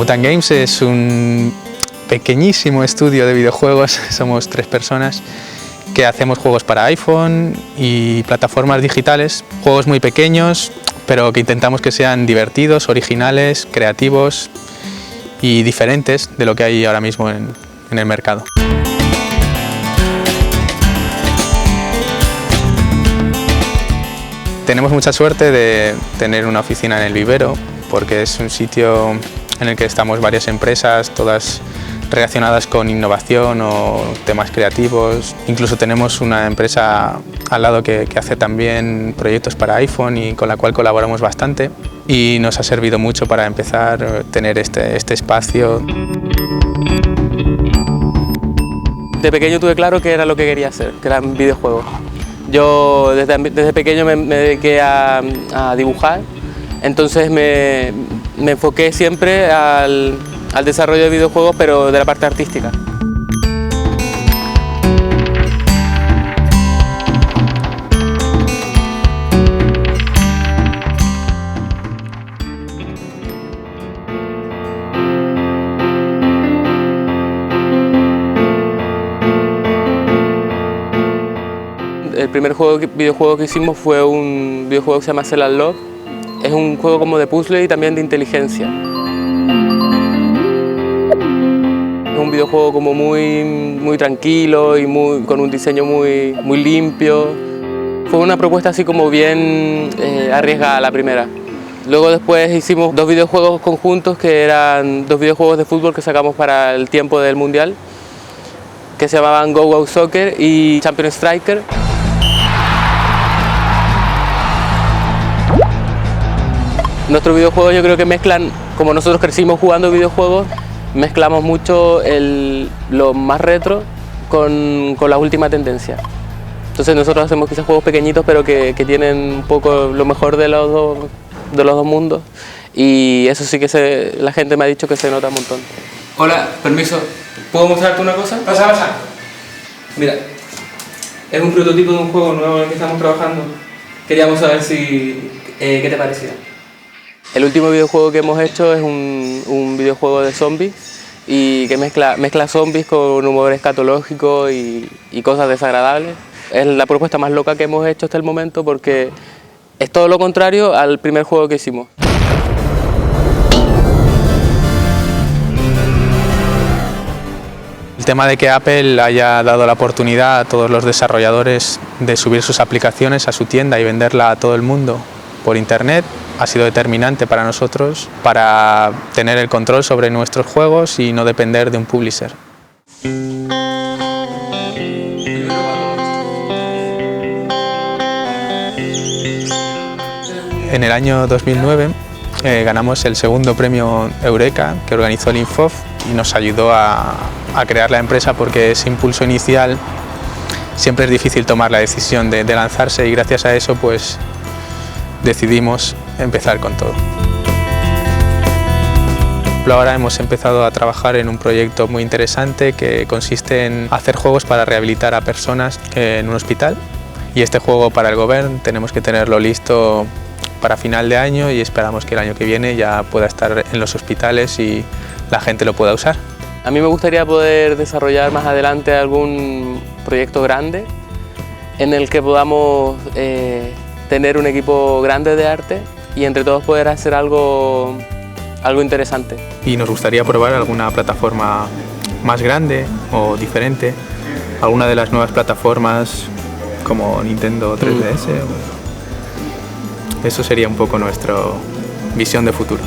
Mutant Games es un pequeñísimo estudio de videojuegos, somos 3 personas que hacemos juegos para iPhone y plataformas digitales, juegos muy pequeños, pero que intentamos que sean divertidos, originales, creativos y diferentes de lo que hay ahora mismo en el mercado. Tenemos mucha suerte de tener una oficina en el vivero, porque es un sitio en el que estamos varias empresas, todas relacionadas con innovación o temas creativos. Incluso tenemos una empresa al lado que hace también proyectos para iPhone y con la cual colaboramos bastante, y nos ha servido mucho para empezar a tener este espacio. De pequeño tuve claro que era lo que quería hacer, que eran videojuegos. Yo desde pequeño me dediqué a dibujar, entonces me enfoqué siempre al desarrollo de videojuegos, pero de la parte artística. El primer videojuego que hicimos fue un videojuego que se llama Cell & Love. Es un juego como de puzzle y también de inteligencia. Es un videojuego como muy tranquilo y con un diseño muy limpio. Fue una propuesta así como bien arriesgada la primera. Luego después hicimos 2 videojuegos conjuntos que eran 2 videojuegos de fútbol que sacamos para el tiempo del Mundial, que se llamaban Go Go Soccer y Champion Striker. Nuestros videojuegos yo creo que mezclan, como nosotros crecimos jugando videojuegos, mezclamos mucho lo más retro con la última tendencia. Entonces nosotros hacemos quizás juegos pequeñitos pero que tienen un poco lo mejor de los dos mundos, y eso sí que la gente me ha dicho que se nota un montón. Hola, permiso, ¿puedo mostrarte una cosa? Pasa. Mira, es un prototipo de un juego nuevo en el que estamos trabajando. Queríamos saber qué te parecía. El último videojuego que hemos hecho es un videojuego de zombies y que mezcla zombies con humor escatológico y cosas desagradables. Es la propuesta más loca que hemos hecho hasta el momento porque es todo lo contrario al primer juego que hicimos. El tema de que Apple haya dado la oportunidad a todos los desarrolladores de subir sus aplicaciones a su tienda y venderla a todo el mundo por internet ha sido determinante para nosotros para tener el control sobre nuestros juegos y no depender de un publisher. En el año 2009 ganamos el segundo premio Eureka que organizó el Infof y nos ayudó a crear la empresa, porque ese impulso inicial siempre es difícil tomar la decisión de lanzarse, y gracias a eso pues decidimos empezar con todo. Ahora hemos empezado a trabajar en un proyecto muy interesante que consiste en hacer juegos para rehabilitar a personas en un hospital, y este juego para el Govern tenemos que tenerlo listo para final de año y esperamos que el año que viene ya pueda estar en los hospitales y la gente lo pueda usar. A mí me gustaría poder desarrollar más adelante algún proyecto grande en el que podamos tener un equipo grande de arte y entre todos poder hacer algo interesante. Y nos gustaría probar alguna plataforma más grande o diferente, alguna de las nuevas plataformas como Nintendo 3DS. Eso sería un poco nuestra visión de futuro.